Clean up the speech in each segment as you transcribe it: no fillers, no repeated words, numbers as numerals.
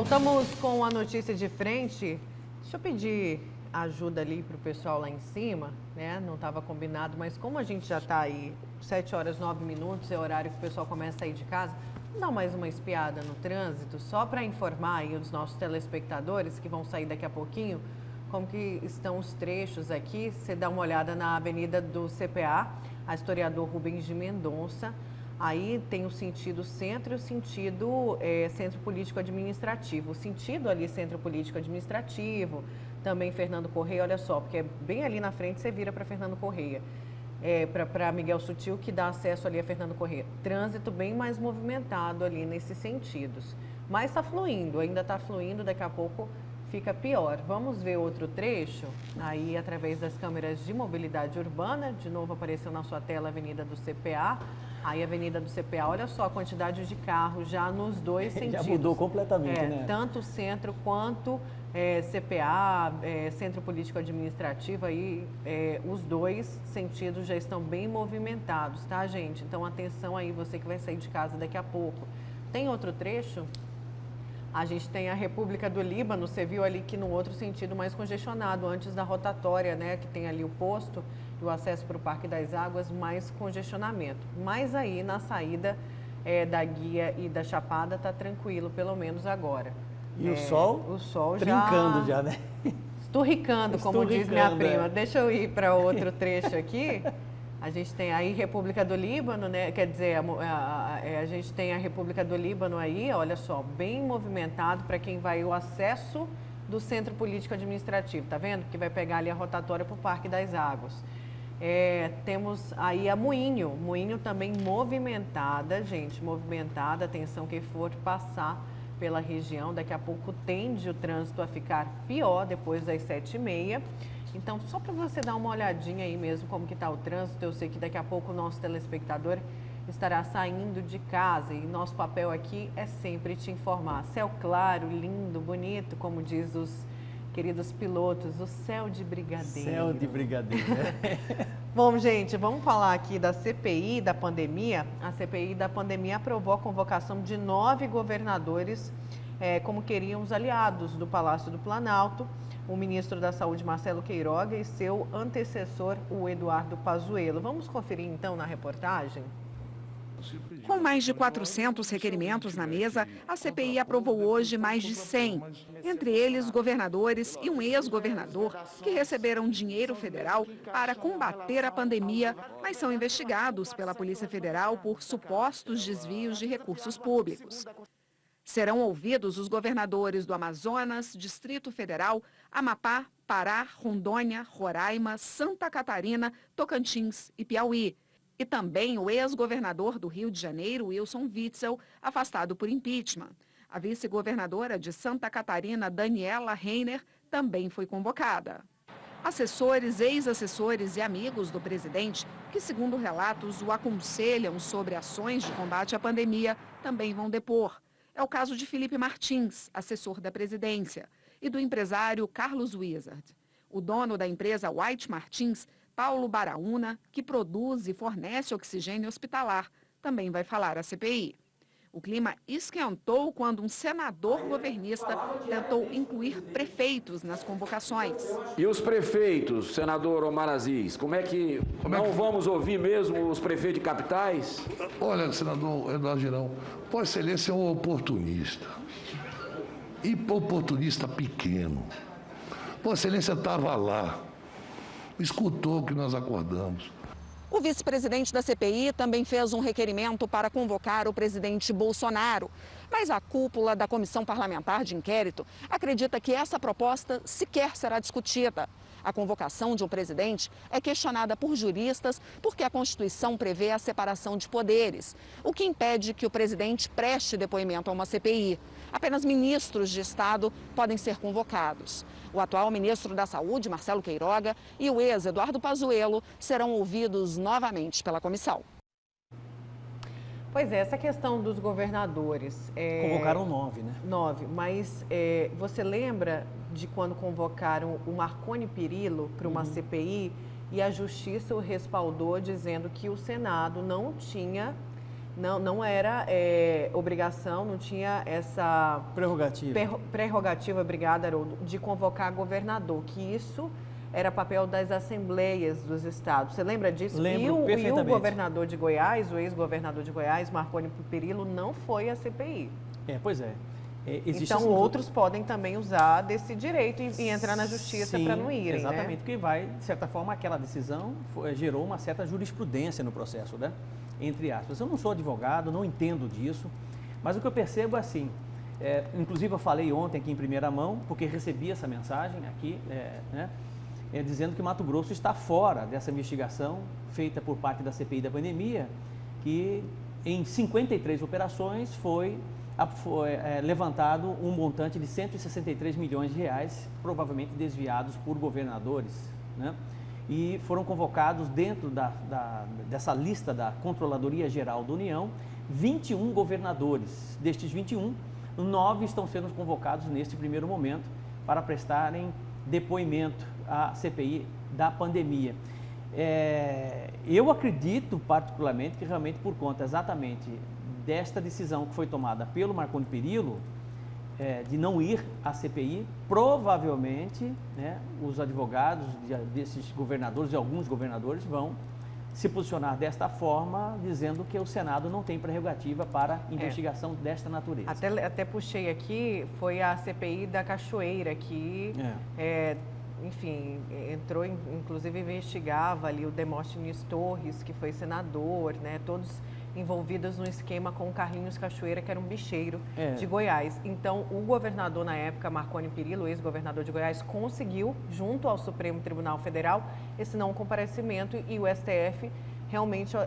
Voltamos com a notícia de frente. Deixa eu pedir ajuda ali para o pessoal lá em cima, né? Não estava combinado, mas como a gente já está aí, 7 horas 9 minutos, é o horário que o pessoal começa a sair de casa, vamos dar mais uma espiada no trânsito, só para informar aí os nossos telespectadores que vão sair daqui a pouquinho, como que estão os trechos aqui. Você dá uma olhada na Avenida do CPA, a Historiador Rubens de Mendonça. Aí tem o sentido centro e o sentido centro político administrativo. O sentido ali, centro político administrativo, também Fernando Correia, olha só, porque é bem ali na frente você vira para Fernando Correia. Para Miguel Sutil, que dá acesso ali a Fernando Correia. Trânsito bem mais movimentado ali nesses sentidos. Mas está fluindo, ainda está fluindo, daqui a pouco fica pior. Vamos ver outro trecho, aí através das câmeras de mobilidade urbana. De novo apareceu na sua tela a Avenida do CPA. Aí a Avenida do CPA, olha só a quantidade de carros já nos dois sentidos. Já mudou completamente, né? Tanto o centro quanto CPA, Centro Político Administrativo, aí os dois sentidos já estão bem movimentados, tá, gente? Então atenção aí, você que vai sair de casa daqui a pouco. Tem outro trecho? A gente tem a República do Líbano, você viu ali que no outro sentido mais congestionado, antes da rotatória, né, que tem ali o posto e o acesso para o Parque das Águas, mais congestionamento. Mas aí na saída da Guia e da Chapada tá tranquilo, pelo menos agora. E o sol trincando já, né? Esturricando, como diz minha prima. Deixa eu ir para outro trecho aqui. A gente tem aí República do Líbano, né? Quer dizer, a gente tem a República do Líbano aí, olha só, bem movimentado para quem vai o acesso do Centro Político Administrativo, tá vendo? Que vai pegar ali a rotatória para o Parque das Águas. Temos aí a Moinho também movimentada, gente, movimentada. Atenção quem for passar pela região, daqui a pouco tende o trânsito a ficar pior depois das 7h30. Então, só para você dar uma olhadinha aí mesmo como que está o trânsito, eu sei que daqui a pouco o nosso telespectador estará saindo de casa e nosso papel aqui é sempre te informar. Céu claro, lindo, bonito, como diz os queridos pilotos, o céu de brigadeiro. Céu de brigadeiro, né? Bom, gente, vamos falar aqui da CPI da pandemia. A CPI da pandemia aprovou a convocação de 9 governadores, como queriam os aliados do Palácio do Planalto, o ministro da Saúde, Marcelo Queiroga, e seu antecessor, o Eduardo Pazuello. Vamos conferir, então, na reportagem? Com mais de 400 requerimentos na mesa, a CPI aprovou hoje mais de 100. Entre eles, governadores e um ex-governador que receberam dinheiro federal para combater a pandemia, mas são investigados pela Polícia Federal por supostos desvios de recursos públicos. Serão ouvidos os governadores do Amazonas, Distrito Federal, Amapá, Pará, Rondônia, Roraima, Santa Catarina, Tocantins e Piauí. E também o ex-governador do Rio de Janeiro, Wilson Witzel, afastado por impeachment. A vice-governadora de Santa Catarina, Daniela Reiner, também foi convocada. Assessores, ex-assessores e amigos do presidente, que segundo relatos o aconselham sobre ações de combate à pandemia, também vão depor. É o caso de Felipe Martins, assessor da presidência, e do empresário Carlos Wizard. O dono da empresa White Martins, Paulo Baraúna, que produz e fornece oxigênio hospitalar, também vai falar à CPI. O clima esquentou quando um senador governista tentou incluir prefeitos nas convocações. E os prefeitos, senador Omar Aziz, não vamos ouvir mesmo os prefeitos de capitais? Olha, senador Eduardo Girão, Vossa Excelência é um oportunista. E oportunista pequeno. Vossa Excelência estava lá, escutou o que nós acordamos. O vice-presidente da CPI também fez um requerimento para convocar o presidente Bolsonaro. Mas a cúpula da Comissão Parlamentar de Inquérito acredita que essa proposta sequer será discutida. A convocação de um presidente é questionada por juristas porque a Constituição prevê a separação de poderes, o que impede que o presidente preste depoimento a uma CPI. Apenas ministros de Estado podem ser convocados. O atual ministro da Saúde, Marcelo Queiroga, e o ex-Eduardo Pazuello serão ouvidos novamente pela comissão. Pois é, essa questão dos governadores... Convocaram 9, né? 9, mas você lembra de quando convocaram o Marconi Perillo para uma CPI e a Justiça o respaldou dizendo que o Senado não tinha não era obrigação, não tinha essa prerrogativa, obrigada, Haroldo, de convocar governador, que isso era papel das assembleias dos estados. Você lembra disso? Lembro perfeitamente. E o governador de Goiás, o ex-governador de Goiás, Marconi Perillo, não foi à CPI. Pois é. Então, outros podem também usar desse direito e entrar na justiça para não irem, exatamente, né? porque vai, de certa forma, aquela decisão gerou uma certa jurisprudência no processo, né? Entre aspas. Eu não sou advogado, não entendo disso, mas o que eu percebo é assim, inclusive eu falei ontem aqui em primeira mão, porque recebi essa mensagem aqui, dizendo que Mato Grosso está fora dessa investigação feita por parte da CPI da pandemia, que em 53 operações foi levantado um montante de 163 milhões de reais, provavelmente desviados por governadores, né? E foram convocados dentro dessa lista da Controladoria Geral da União, 21 governadores. Destes 21, 9 estão sendo convocados neste primeiro momento para prestarem depoimento à CPI da pandemia. Eu acredito particularmente que realmente por conta exatamente desta decisão que foi tomada pelo Marconi Perillo, de não ir à CPI, provavelmente, né, os advogados desses governadores e alguns governadores vão se posicionar desta forma, dizendo que o Senado não tem prerrogativa para investigação desta natureza. Até puxei aqui, foi a CPI da Cachoeira, que, enfim, entrou, inclusive investigava ali o Demóstenes Torres, que foi senador, né, todos envolvidos no esquema com o Carlinhos Cachoeira, que era um bicheiro de Goiás. Então, o governador na época, Marconi Perillo, ex-governador de Goiás, conseguiu, junto ao Supremo Tribunal Federal, esse não comparecimento e o STF realmente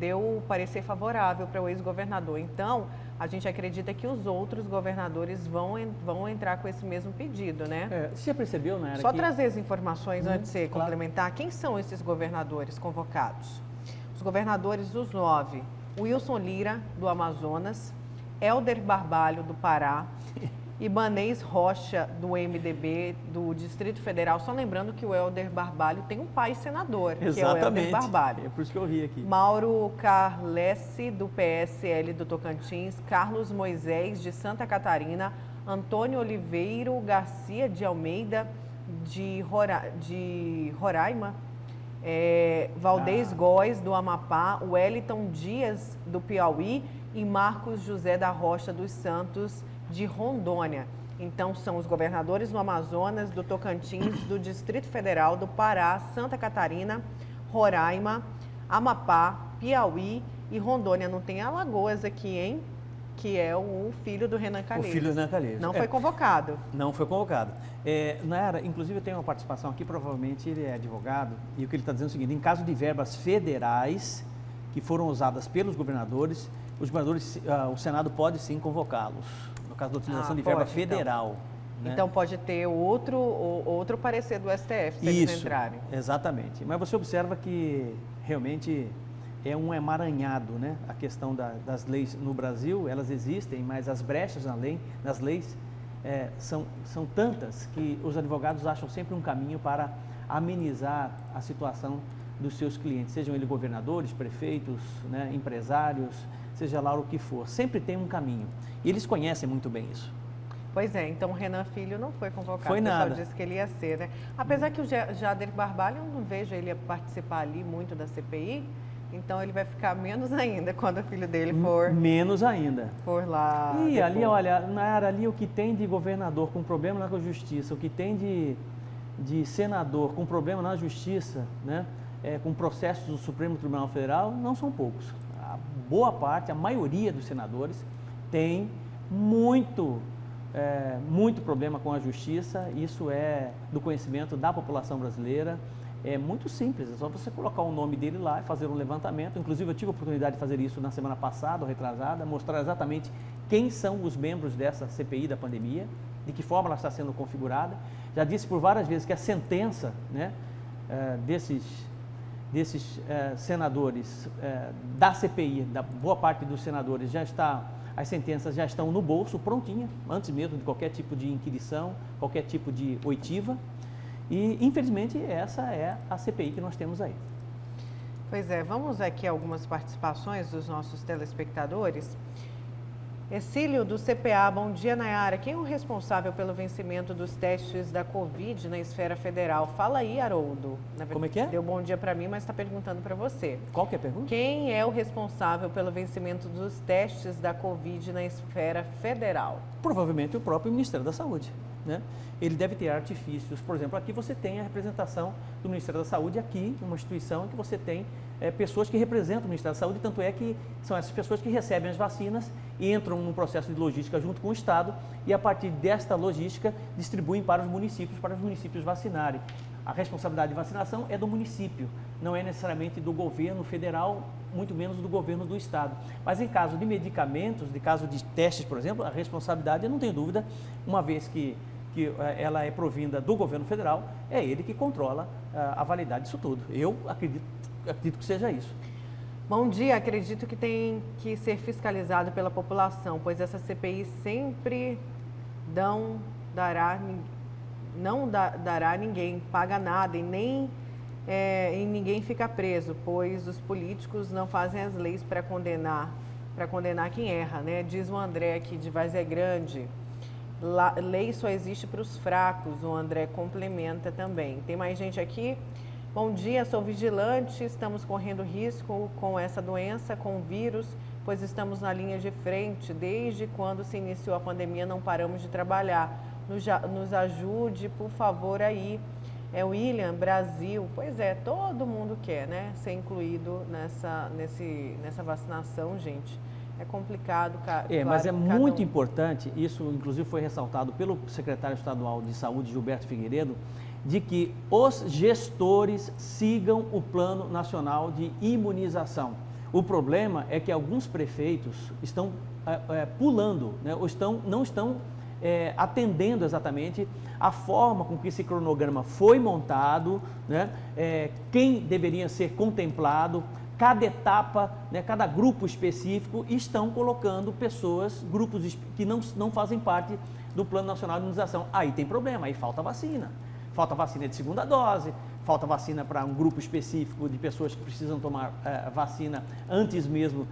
deu o parecer favorável para o ex-governador. Então, a gente acredita que os outros governadores vão entrar com esse mesmo pedido, né? Você já percebeu, né? Só trazer as informações antes de você complementar. Quem são esses governadores convocados? Os governadores dos 9, Wilson Lira, do Amazonas, Helder Barbalho, do Pará, Ibanez Rocha, do MDB, do Distrito Federal. Só lembrando que o Helder Barbalho tem um pai senador, que é o Helder Barbalho. É por isso que eu ri aqui. Mauro Carlesse, do PSL do Tocantins, Carlos Moisés, de Santa Catarina, Antônio Oliveiro Garcia de Almeida, de Roraima, Valdez Góes, do Amapá, Wellington Dias, do Piauí e Marcos José da Rocha dos Santos, de Rondônia. Então, são os governadores do Amazonas, do Tocantins, do Distrito Federal, do Pará, Santa Catarina, Roraima, Amapá, Piauí e Rondônia. Não tem Alagoas aqui, hein? Que é o filho do Renan Calheiros. O filho do Renan Calheiros. Não foi convocado. Não foi convocado. Nayara, inclusive, tem uma participação aqui, provavelmente ele é advogado, e o que ele está dizendo é o seguinte: em caso de verbas federais que foram usadas pelos governadores, o Senado pode sim convocá-los, no caso da utilização de verba federal. Né? Então pode ter outro parecer do STF, se eles entrarem. Exatamente. Mas você observa que realmente é um emaranhado, né? A questão das leis no Brasil, elas existem, mas as brechas nas leis são tantas que os advogados acham sempre um caminho para amenizar a situação dos seus clientes, sejam eles governadores, prefeitos, né, empresários, seja lá o que for. Sempre tem um caminho. E eles conhecem muito bem isso. Pois é, então o Renan Filho não foi convocado. Foi nada. O pessoal disse que ele ia ser, né? Apesar que o Jader Barbalho, eu não vejo ele participar ali muito da CPI, então ele vai ficar menos ainda quando o filho dele for... Menos ainda. For lá... E depois. ali, olha, ali o que tem de governador com problema na justiça, o que tem de senador com problema na justiça, né? Com processos do Supremo Tribunal Federal, não são poucos. A boa parte, a maioria dos senadores tem muito problema com a justiça. Isso é do conhecimento da população brasileira. É muito simples, é só você colocar o nome dele lá e fazer um levantamento. Inclusive, eu tive a oportunidade de fazer isso na semana passada, ou retrasada, mostrar exatamente quem são os membros dessa CPI da pandemia, de que forma ela está sendo configurada. Já disse por várias vezes que a sentença, né, desses senadores da CPI, da boa parte dos senadores, as sentenças já estão no bolso, prontinha, antes mesmo de qualquer tipo de inquirição, qualquer tipo de oitiva. E, infelizmente, essa é a CPI que nós temos aí. Pois é, vamos aqui a algumas participações dos nossos telespectadores. Exílio do CPA, bom dia, Nayara. Quem é o responsável pelo vencimento dos testes da Covid na esfera federal? Fala aí, Haroldo. Como é que é? Deu bom dia para mim, mas está perguntando para você. Qual que é a pergunta? Quem é o responsável pelo vencimento dos testes da Covid na esfera federal? Provavelmente o próprio Ministério da Saúde, né? Ele deve ter artifícios. Por exemplo, aqui você tem a representação do Ministério da Saúde, aqui, uma instituição em que você tem pessoas que representam o Ministério da Saúde, tanto é que são essas pessoas que recebem as vacinas e entram num processo de logística junto com o Estado e, a partir desta logística, distribuem para os municípios vacinarem. A responsabilidade de vacinação é do município, não é necessariamente do governo federal, muito menos do governo do Estado. Mas em caso de medicamentos, de caso de testes, por exemplo, a responsabilidade, eu não tenho dúvida, uma vez que ela é provinda do governo federal, é ele que controla a validade disso tudo. Eu acredito que seja isso. Bom dia, acredito que tem que ser fiscalizado pela população, pois essa CPI sempre não dará ninguém, paga nada e nem ninguém fica preso, pois os políticos não fazem as leis para condenar quem erra, né? Diz o André aqui de Várzea Grande. Lei só existe para os fracos, o André complementa também. Tem mais gente aqui? Bom dia, sou vigilante, estamos correndo risco com essa doença, com o vírus, pois estamos na linha de frente. Desde quando se iniciou a pandemia não paramos de trabalhar. Nos ajude, por favor, aí. É William, Brasil. Pois é, todo mundo quer, né, ser incluído nessa vacinação, gente. É complicado, mas é muito importante, isso inclusive foi ressaltado pelo secretário estadual de Saúde, Gilberto Figueiredo, de que os gestores sigam o Plano Nacional de Imunização. O problema é que alguns prefeitos estão pulando, né, ou não estão atendendo exatamente a forma com que esse cronograma foi montado, né, quem deveria ser contemplado, cada etapa, né, cada grupo específico, estão colocando grupos que não fazem parte do Plano Nacional de Imunização. Aí tem problema, aí falta vacina. Falta vacina de segunda dose, falta vacina para um grupo específico de pessoas que precisam tomar vacina antes mesmo,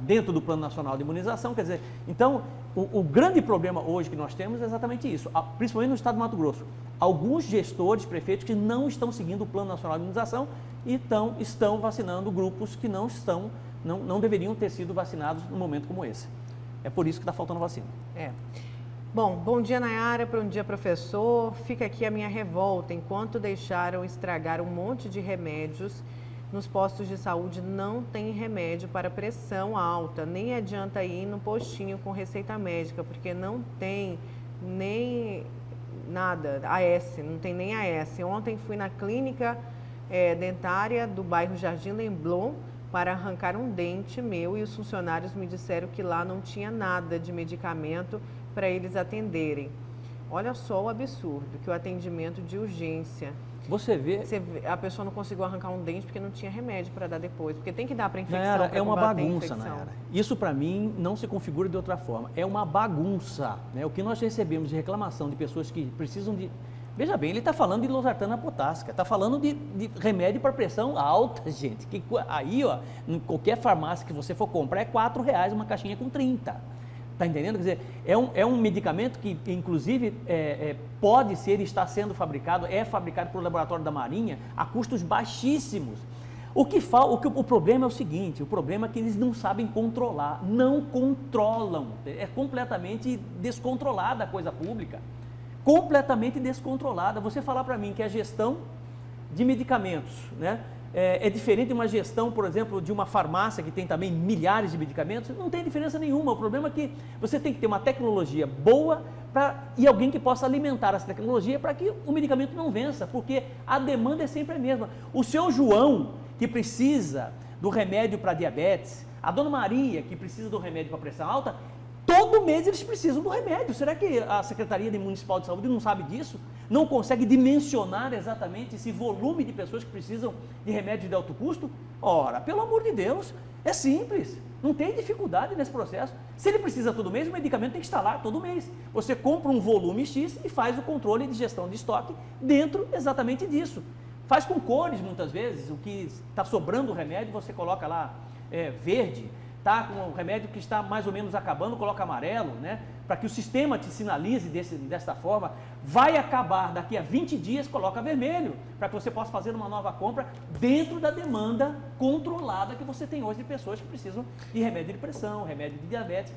dentro do Plano Nacional de Imunização. Quer dizer, então, o grande problema hoje que nós temos é exatamente isso, principalmente no estado do Mato Grosso. Alguns gestores, prefeitos que não estão seguindo o Plano Nacional de Imunização e estão vacinando grupos que não deveriam ter sido vacinados num momento como esse. É por isso que está faltando vacina. Bom dia, Nayara, bom dia, professor. Fica aqui a minha revolta. Enquanto deixaram estragar um monte de remédios, nos postos de saúde não tem remédio para pressão alta. Nem adianta ir no postinho com receita médica, porque não tem nem nada, AS, não tem nem AS. Ontem fui na clínica dentária do bairro Jardim Leblon para arrancar um dente meu e os funcionários me disseram que lá não tinha nada de medicamento para eles atenderem. Olha só o absurdo, que o atendimento de urgência. Você vê, a pessoa não conseguiu arrancar um dente porque não tinha remédio para dar depois, porque tem que dar para infecção. Nayara, é uma bagunça, Nayara. Isso para mim não se configura de outra forma. É uma bagunça, né? O que nós recebemos de reclamação de pessoas que precisam de... Veja bem, ele está falando de losartana potássica, está falando de remédio para pressão alta, gente. Que aí, ó, em qualquer farmácia que você for comprar, é R$4 uma caixinha com 30. Está entendendo? Quer dizer, é um medicamento que, inclusive, pode ser e está sendo fabricado, é fabricado pelo laboratório da Marinha a custos baixíssimos. O problema é o seguinte, o problema é que eles não sabem controlar, não controlam. É completamente descontrolada a coisa pública. Completamente descontrolada. Você falar para mim que a gestão de medicamentos, né, é diferente de uma gestão, por exemplo, de uma farmácia que tem também milhares de medicamentos, não tem diferença nenhuma. O problema é que você tem que ter uma tecnologia boa e alguém que possa alimentar essa tecnologia para que o medicamento não vença, porque a demanda é sempre a mesma. O seu João, que precisa do remédio para diabetes, a dona Maria, que precisa do remédio para pressão alta, todo mês eles precisam do remédio. Será que a Secretaria Municipal de Saúde não sabe disso? Não consegue dimensionar exatamente esse volume de pessoas que precisam de remédio de alto custo? Ora, pelo amor de Deus, é simples. Não tem dificuldade nesse processo. Se ele precisa todo mês, o medicamento tem que estar lá todo mês. Você compra um volume X e faz o controle de gestão de estoque dentro exatamente disso. Faz com cores, muitas vezes, o que está sobrando o remédio, você coloca lá verde, tá com o remédio que está mais ou menos acabando, coloca amarelo, né? Para que o sistema te sinalize desta forma. Vai acabar daqui a 20 dias, coloca vermelho, para que você possa fazer uma nova compra dentro da demanda controlada que você tem hoje de pessoas que precisam de remédio de pressão, remédio de diabetes.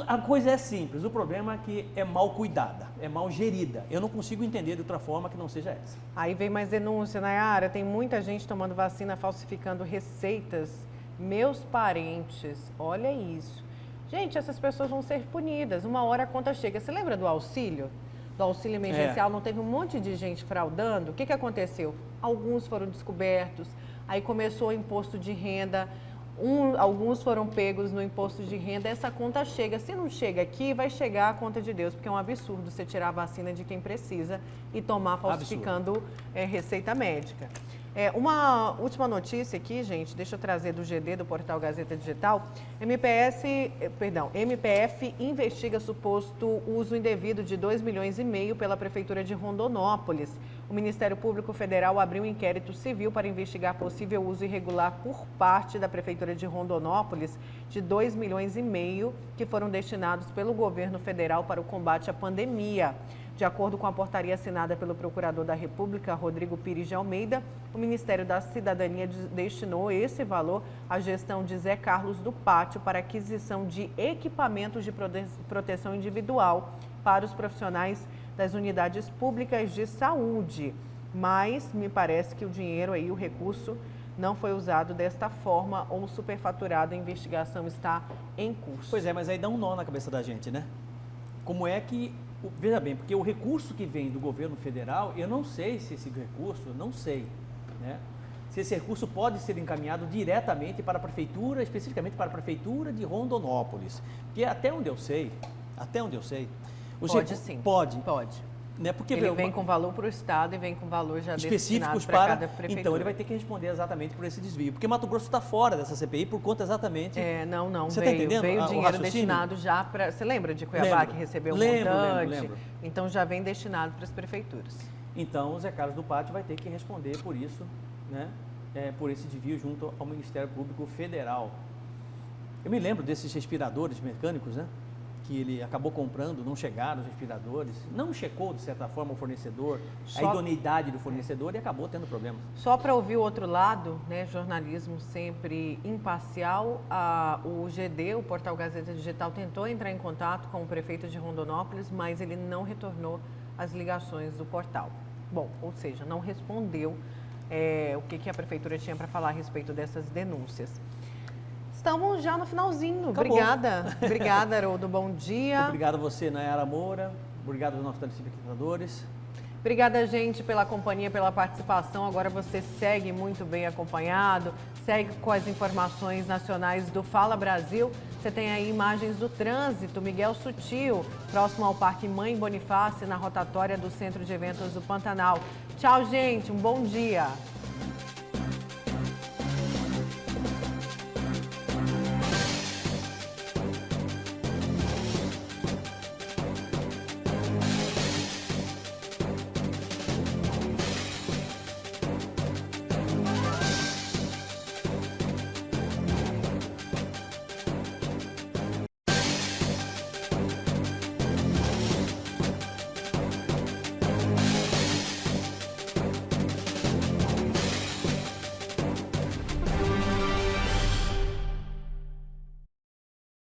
A coisa é simples, o problema é que é mal cuidada, é mal gerida. Eu não consigo entender de outra forma que não seja essa. Aí vem mais denúncia, Nayara, tem muita gente tomando vacina falsificando receitas. Meus parentes, olha isso. Gente, essas pessoas vão ser punidas. Uma hora a conta chega. Você lembra do auxílio? Do auxílio emergencial, não teve um monte de gente fraudando? O que aconteceu? Alguns foram descobertos, aí começou o imposto de renda, alguns foram pegos no imposto de renda, essa conta chega. Se não chega aqui, vai chegar a conta de Deus, porque é um absurdo você tirar a vacina de quem precisa e tomar falsificando receita médica. Uma última notícia aqui, gente, deixa eu trazer do GD, do portal Gazeta Digital. MPF investiga suposto uso indevido de 2,5 milhões pela Prefeitura de Rondonópolis. O Ministério Público Federal abriu um inquérito civil para investigar possível uso irregular por parte da Prefeitura de Rondonópolis de 2,5 milhões que foram destinados pelo governo federal para o combate à pandemia. De acordo com a portaria assinada pelo Procurador da República, Rodrigo Pires de Almeida, o Ministério da Cidadania destinou esse valor à gestão de Zé Carlos do Pátio para aquisição de equipamentos de proteção individual para os profissionais das unidades públicas de saúde. Mas me parece que o dinheiro aí, o recurso, não foi usado desta forma ou superfaturado. A investigação está em curso. Pois é, mas aí dá um nó na cabeça da gente, né? Como é que... Veja bem, porque o recurso que vem do governo federal, eu não sei se esse recurso, né? Se esse recurso pode ser encaminhado diretamente para a prefeitura, especificamente para a prefeitura de Rondonópolis. Porque até onde eu sei, pode sim. Pode. Né? Porque ele vem com valor para o Estado e vem com valor já específicos para cada prefeitura. Então ele vai ter que responder exatamente por esse desvio. Porque Mato Grosso está fora dessa CPI por conta exatamente... Não. Você veio, está entendendo veio o dinheiro raciocínio? Destinado já para... Você lembra de Cuiabá que recebeu um montante? Lembro. Então já vem destinado para as prefeituras. Então o Zé Carlos do Pátio vai ter que responder por isso, né? Por esse desvio junto ao Ministério Público Federal. Eu me lembro desses respiradores mecânicos, né? Que ele acabou comprando, não chegaram os respiradores, não checou, de certa forma, o fornecedor, a idoneidade do fornecedor e acabou tendo problema. Só para ouvir o outro lado, né, jornalismo sempre imparcial, o GD, o portal Gazeta Digital, tentou entrar em contato com o prefeito de Rondonópolis, mas ele não retornou as ligações do portal. Bom, ou seja, não respondeu o que a prefeitura tinha para falar a respeito dessas denúncias. Estamos já no finalzinho. Acabou. Obrigada, Haroldo. Bom dia. Obrigado a você, Nayara Moura. Obrigado aos nossos telespectadores. Obrigada, gente, pela companhia, pela participação. Agora você segue muito bem acompanhado, segue com as informações nacionais do Fala Brasil. Você tem aí imagens do trânsito, Miguel Sutil, próximo ao Parque Mãe Bonifácio, na rotatória do Centro de Eventos do Pantanal. Tchau, gente. Um bom dia.